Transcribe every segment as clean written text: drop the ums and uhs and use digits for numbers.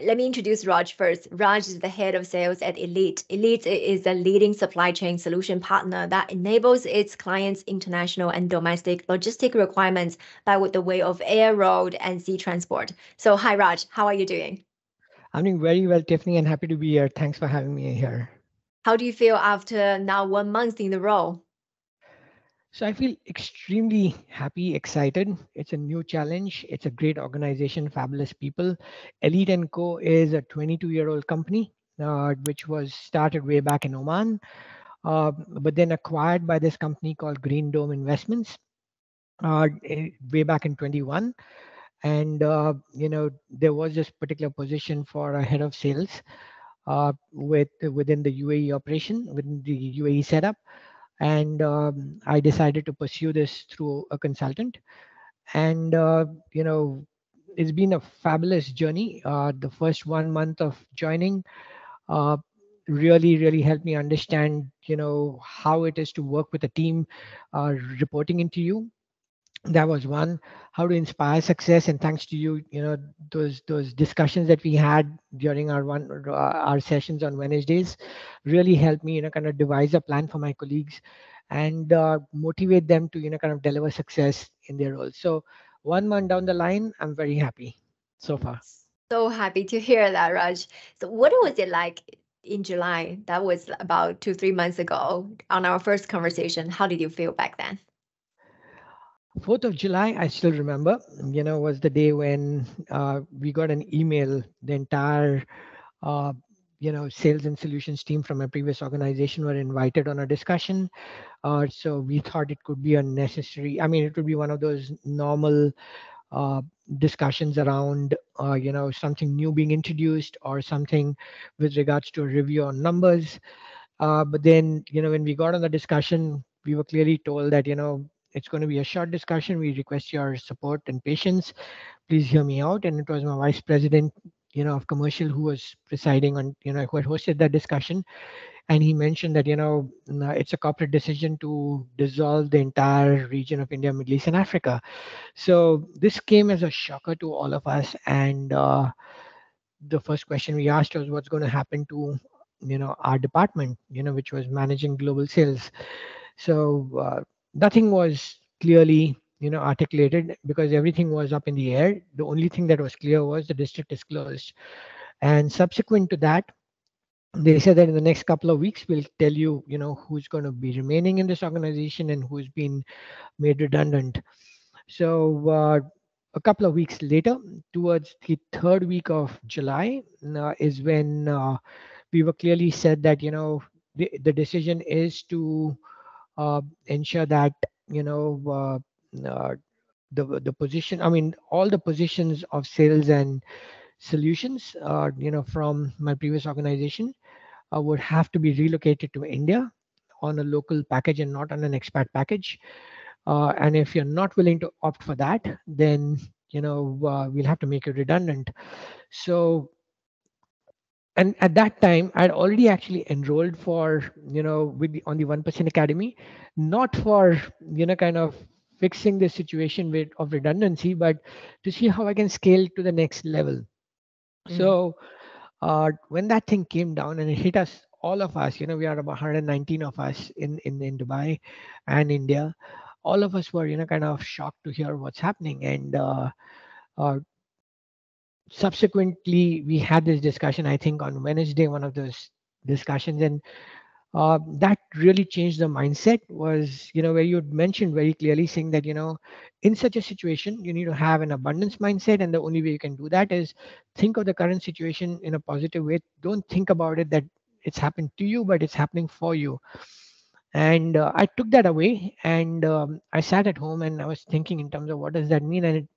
Let me introduce Raj first. Raj is the head of sales at Elite. Elite is a leading supply chain solution partner that enables its clients' international and domestic logistic requirements by the way of air, road, and sea transport. So, hi, Raj. How are you doing? I'm doing very well, Tiffany, and happy to be here. Thanks for having me here. How do you feel after now 1 month in the role? So I feel extremely happy, excited. It's a new challenge. It's a great organization, fabulous people. Elite & Co is a 22-year-old company, which was started way back in Oman, but then acquired by this company called Green Dome Investments way back in 21. And there was this particular position for a head of sales within the UAE operation, within the UAE setup, and I decided to pursue this through a consultant. And it's been a fabulous journey. The first 1 month of joining uh, really helped me understand how it is to work with a team reporting into you. That was one. How to inspire success, and thanks to you, those discussions that we had during our sessions on Wednesdays really helped me kind of devise a plan for my colleagues and motivate them to kind of deliver success in their roles. So 1 month down the line, I'm very happy so far. So happy to hear that, Raj. So, what was it like in July? That was about 2, 3 months ago on our first conversation. How did you feel back then? 4th of July, I still remember, was the day when we got an email. The entire uh, sales and solutions team from my previous organization were invited on a discussion. So we thought it could be a necessary, I mean, it would be one of those normal uh, discussions around, something new being introduced or something with regards to a review on numbers. But then, when we got on the discussion, we were clearly told that, it's going to be a short discussion. We request your support and patience. Please hear me out. And it was my vice president, of commercial who was presiding on, who had hosted that discussion. And he mentioned that, it's a corporate decision to dissolve the entire region of India, Middle East, and Africa. So this came as a shocker to all of us. And the first question we asked was what's going to happen to our department, which was managing global sales. So nothing was clearly articulated because everything was up in the air. The only thing that was clear was the district is closed. And subsequent to that, they said that in the next couple of weeks we'll tell you, who's going to be remaining in this organization and who's been made redundant. So a couple of weeks later, towards the third week of July, is when we were clearly said that the decision is to ensure that uh, the position. I mean, all the positions of sales and solutions, from my previous organization, would have to be relocated to India on a local package and not on an expat package. And if you're not willing to opt for that, then we'll have to make you redundant. So, and at that time I'd already actually enrolled for on the 1% academy, not for kind of fixing the situation of redundancy, but to see how I can scale to the next level. Mm. So when that thing came down and it hit us, all of us, we are about 119 of us in Dubai and India. All of us were kind of shocked to hear what's happening. And uh, subsequently we had this discussion, I think on Wednesday, one of those discussions. And that really changed the mindset. Was where you had mentioned very clearly, saying that in such a situation you need to have an abundance mindset, and the only way you can do that is think of the current situation in a positive way. Don't think about it that it's happened to you, but it's happening for you. And I took that away, and I sat at home and I was thinking in terms of what does that mean. And it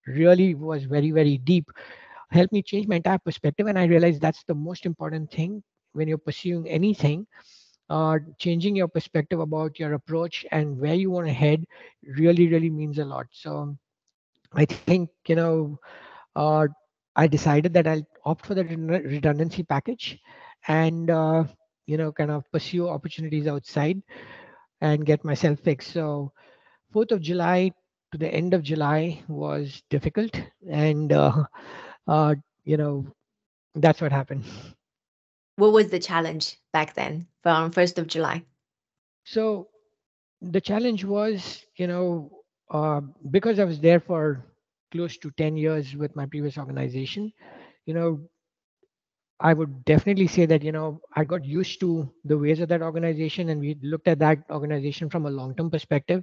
really was very deep, helped me change my entire perspective. And I realized that's the most important thing when you're pursuing anything. Changing your perspective about your approach and where you want to head really means a lot. So I think uh, I decided that I'll opt for the redundancy package, and kind of pursue opportunities outside and get myself fixed. So 4th of July to the end of July was difficult. And uh, you know That's what happened. What was the challenge back then from 1st of July? So the challenge was, because I was there for close to 10 years with my previous organization, you know, I would definitely say that, I got used to the ways of that organization, and we looked at that organization from a long term perspective.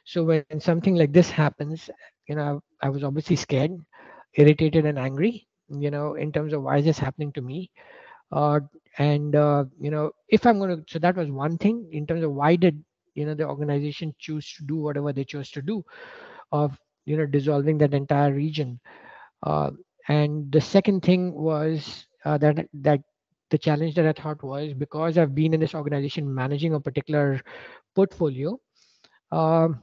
So when something like this happens, I was obviously scared, irritated, and angry, in terms of why is this happening to me. uh, and if I'm going to, so that was one thing in terms of why did the organization choose to do whatever they chose to do, of dissolving that entire region. uh, and the second thing was that the challenge that I thought was, because I've been in this organization managing a particular portfolio, um,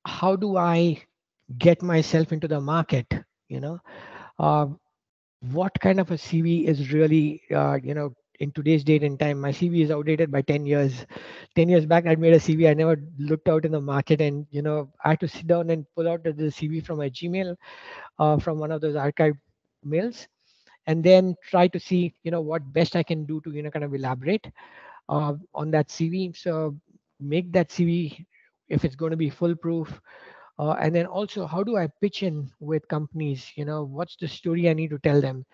how do I get myself into the market, you know uh, what kind of a CV is really, in today's date and time, my CV is outdated by 10 years. 10 years back, I'd made a CV. I never looked out in the market, and, I had to sit down and pull out the CV from my Gmail, from one of those archive mails, and then try to see, what best I can do to, kind of elaborate on that CV. So make that CV, if it's going to be foolproof, and then also, how do I pitch in with companies? What's the story I need to tell them?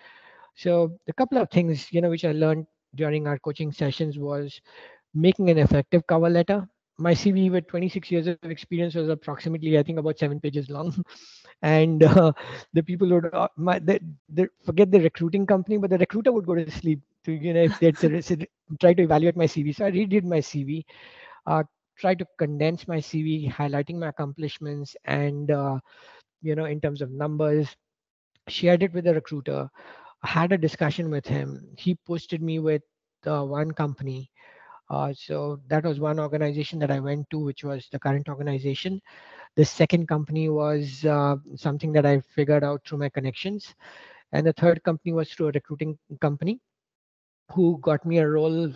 So a couple of things, which I learned during our coaching sessions was making an effective cover letter. My CV with 26 years of experience was approximately, I think, about 7 pages long. And the people would, they forget the recruiting company, but the recruiter would go to sleep to, if they try to evaluate my CV. So I redid my CV, uh, try to condense my CV, highlighting my accomplishments, and, in terms of numbers, shared it with the recruiter, had a discussion with him. He posted me with one company. So that was one organization that I went to, which was the current organization. The second company was something that I figured out through my connections. And the third company was through a recruiting company who got me a role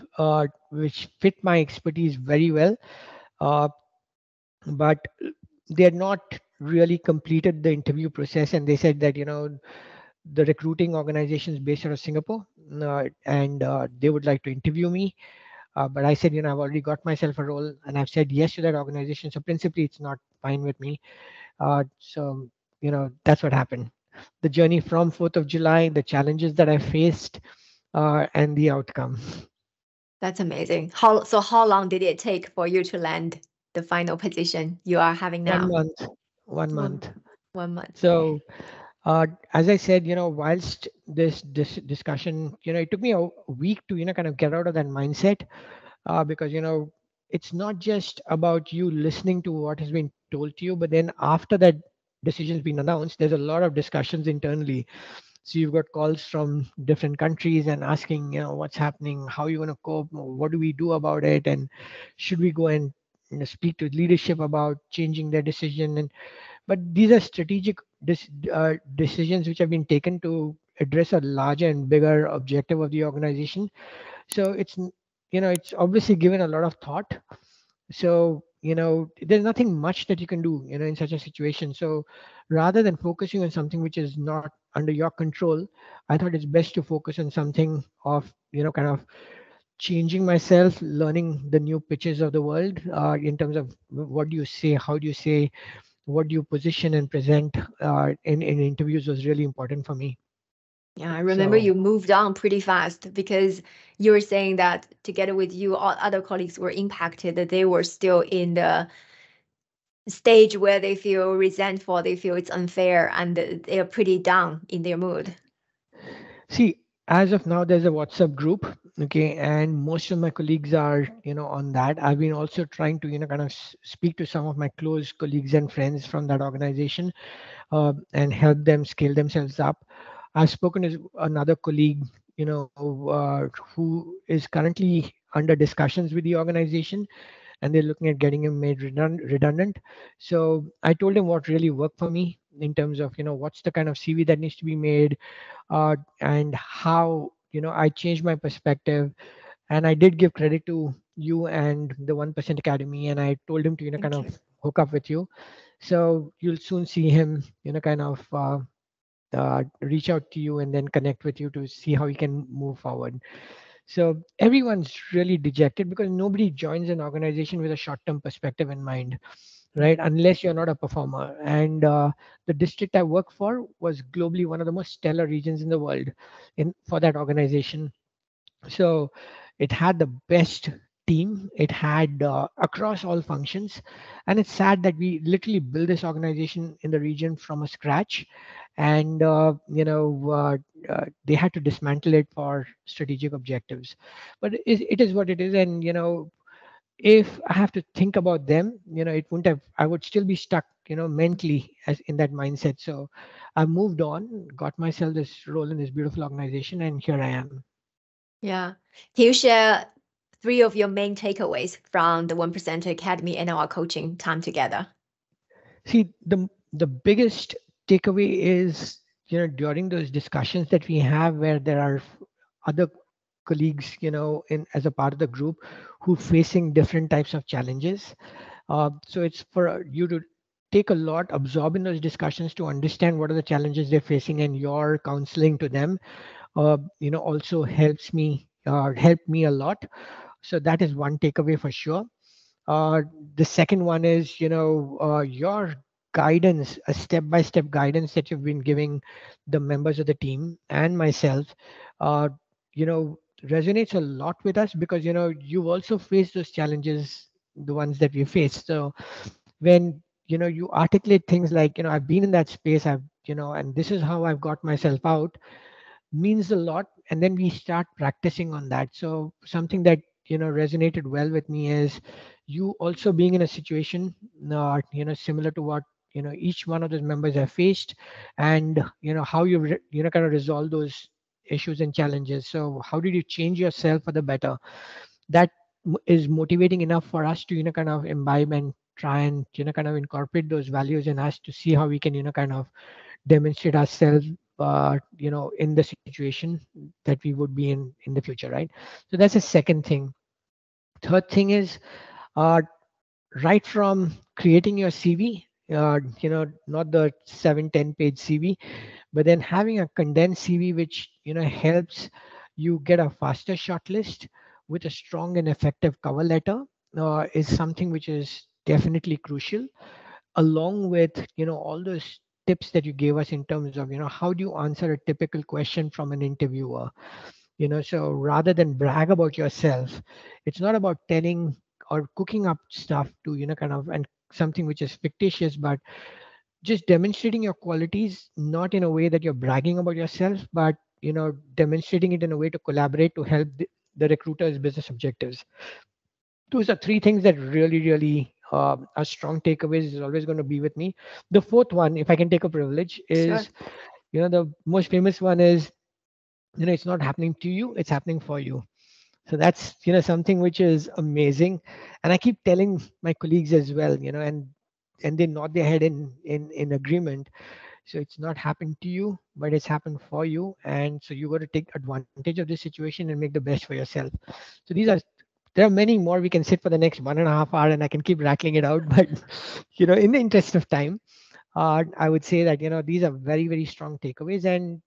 which fit my expertise very well. Uh, but they had not really completed the interview process, and they said that, the recruiting organization is based out of Singapore, and they would like to interview me. But I said, I've already got myself a role, and I've said yes to that organization. So principally, it's not fine with me. So, that's what happened. The journey from 4th of July, the challenges that I faced, and the outcome. That's amazing. How long did it take for you to land the final position you are having One now? month, one One month. 1 month. So, as I said, whilst this discussion, it took me a week to, kind of get out of that mindset, because, it's not just about you listening to what has been told to you, but then after that decision's been announced, there's a lot of discussions internally. So you've got calls from different countries and asking, what's happening, how you want to cope, what do we do about it, and should we go and, speak to leadership about changing their decision. And but these are strategic decisions which have been taken to address a larger and bigger objective of the organization. So it's obviously given a lot of thought. So there's nothing much that you can do, in such a situation. So rather than focusing on something which is not under your control, I thought it's best to focus on something of, kind of changing myself, learning the new pitches of the world, in terms of what do you say, how do you say, what do you position and present, in interviews, was really important for me. Yeah, I remember So you moved on pretty fast because you were saying that together with you, all other colleagues were impacted, that they were still in the stage where they feel resentful, they feel it's unfair, and they are pretty down in their mood. see, as of now, there's a WhatsApp group, okay, and most of my colleagues are, on that. I've been also trying to, kind of speak to some of my close colleagues and friends from that organization, and help them scale themselves up. I've spoken to another colleague, who is currently under discussions with the organization, and they're looking at getting him made redundant. So I told him what really worked for me in terms of, what's the kind of CV that needs to be made, and how, I changed my perspective. And I did give credit to you and the 1% Academy, and I told him to, kind Thank of you. hook up with you. So you'll soon see him, kind of. reach out to you and then connect with you to see how we can move forward. So everyone's really dejected because nobody joins an organization with a short-term perspective in mind, right? Unless you're not a performer. And the district I work for was globally one of the most stellar regions in the world in for that organization. So it had the best team. It had across all functions, and it's sad that we literally built this organization in the region from a scratch, and they had to dismantle it for strategic objectives. But it is what it is, and if I have to think about them, it wouldn't have. I would still be stuck, mentally as in that mindset. So I moved on, got myself this role in this beautiful organization, and here I am. Yeah. Can you share three of your main takeaways from the 1% Academy and our coaching time together? See, the biggest takeaway is, during those discussions that we have where there are other colleagues, in as a part of the group who facing different types of challenges. So it's for you to take a lot, absorb in those discussions to understand what are the challenges they're facing, and your counseling to them, also help me a lot. So that is one takeaway for sure. uh, the second one is, your guidance, a step-by-step guidance that you've been giving the members of the team and myself, uh, resonates a lot with us because, you've also faced those challenges, the ones that we faced. So when, you articulate things like, I've been in that space, and this is how I've got myself out, means a lot, and then we start practicing on that. So something that resonated well with me is you also being in a situation similar to what each one of those members have faced, and how you kind of resolve those issues and challenges. So how did you change yourself for the better? That is motivating enough for us to kind of imbibe and try and kind of incorporate those values in us to see how we can kind of demonstrate ourselves in the situation that we would be in the future, right? So that's the second thing. Third thing is, uh, right from creating your CV, not the 7-10 page CV, but then having a condensed CV which helps you get a faster shortlist with a strong and effective cover letter, is something which is definitely crucial, along with all those tips that you gave us in terms of how do you answer a typical question from an interviewer. So rather than brag about yourself, it's not about telling or cooking up stuff to kind of, and something which is fictitious, but just demonstrating your qualities, not in a way that you're bragging about yourself, but demonstrating it in a way to collaborate to help the recruiter's business objectives. Those are three things that really are strong takeaways, is always going to be with me. The fourth one, if I can take a privilege, Sure. is the most famous one is, it's not happening to you, it's happening for you. So that's something which is amazing, and I keep telling my colleagues as well, and they nod their head in agreement. So it's not happened to you, but it's happened for you, and so you got to take advantage of this situation and make the best for yourself. So there are many more. We can sit for the next 1.5 hours and I can keep rattling it out, but in the interest of time, I would say that these are very strong takeaways, and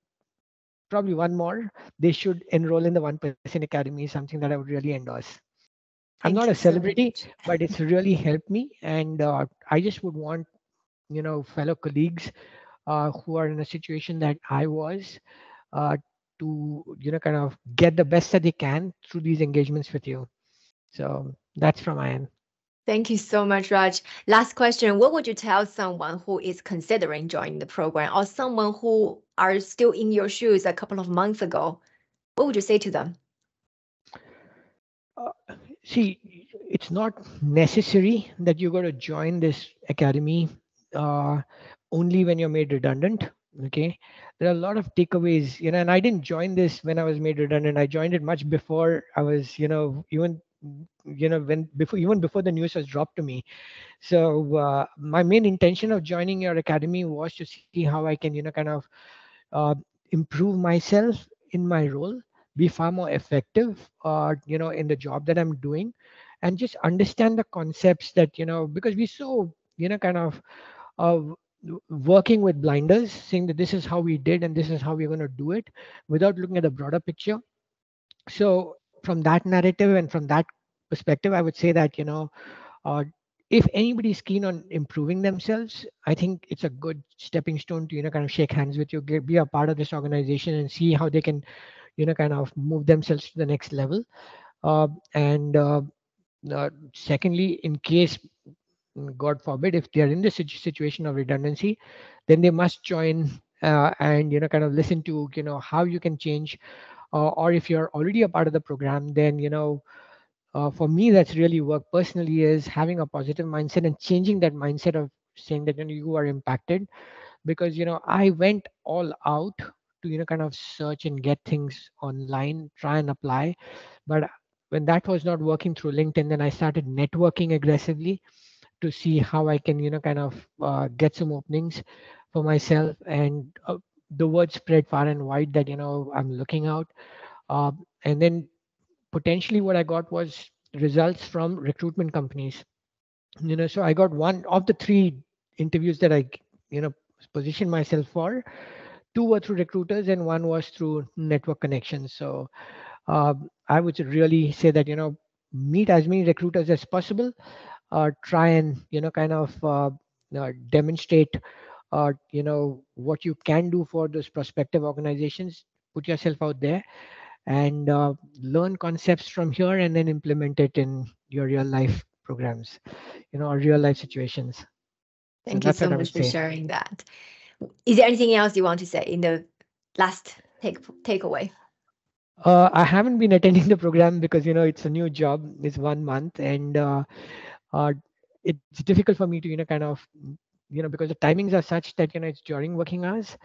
probably one more: they should enroll in the 1% Academy, is something that I would really endorse. I'm not Thank a you so celebrity, much. but it's really helped me, and I just would want fellow colleagues who are in a situation that I was, uh, to kind of get the best that they can through these engagements with you. So that's from my end. Thank you so much, Raj. Last question. What would you tell someone who is considering joining the program or someone who are still in your shoes a couple of months ago? What would you say to them? Uh, See, it's not necessary that you got to join this academy uh, only when you're made redundant. Okay, there are a lot of takeaways, and I didn't join this when I was made redundant. I joined it much before I was, even when before even before the news was dropped to me. So my main intention of joining your academy was to see how I can, kind of uh, improve myself in my role, be far more effective, in the job that I'm doing, and just understand the concepts that, because we so, kind of working with blinders, saying that this is how we did and this is how we're going to do it, without looking at the broader picture. So from that narrative and from that perspective, I would say that, uh, if anybody's keen on improving themselves, I think it's a good stepping stone to, kind of shake hands with you, be a part of this organization and see how they can, kind of move themselves to the next level. And secondly, in case, God forbid, if they are in the situation of redundancy, then they must join, and, kind of listen to, how you can change. Or if you're already a part of the program, then, for me, that's really worked personally, is having a positive mindset and changing that mindset of saying that, you are impacted. Because, I went all out to, kind of search and get things online, try and apply. But when that was not working through LinkedIn, then I started networking aggressively to see how I can, kind of get some openings for myself. And the word spread far and wide that, I'm looking out. And then potentially what I got was results from recruitment companies. So I got one of the three interviews that I, positioned myself for. Two were through recruiters and one was through network connections. So I would really say that, meet as many recruiters as possible. Try and, kind of demonstrate, what you can do for those prospective organizations. Put yourself out there and learn concepts from here and then implement it in your real life programs, or real life situations. So Thank you that's so what I much would for say. sharing that. Is there anything else you want to say in the last takeaway? I haven't been attending the program because, it's a new job. It's 1 month, and uh, it's difficult for me to, kind of, because the timings are such that, it's during working hours.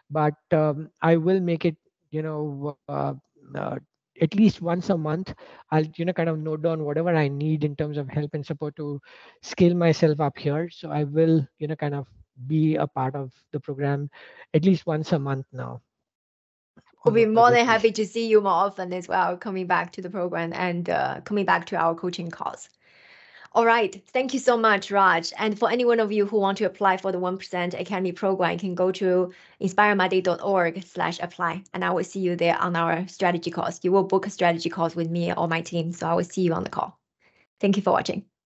But I will make it, you know, uh, at least once a month. I'll, kind of note down whatever I need in terms of help and support to scale myself up here. So I will, kind of be a part of the program at least once a month now We'll on be a more than basis. happy to see you more often as well, coming back to the program and coming back to our coaching calls. All right. Thank you so much, Raj. And for any one of you who want to apply for the 1% Academy program, you can go to inspiremyday.org/apply. And I will see you there on our strategy calls. You will book a strategy calls with me or my team. So I will see you on the call. Thank you for watching.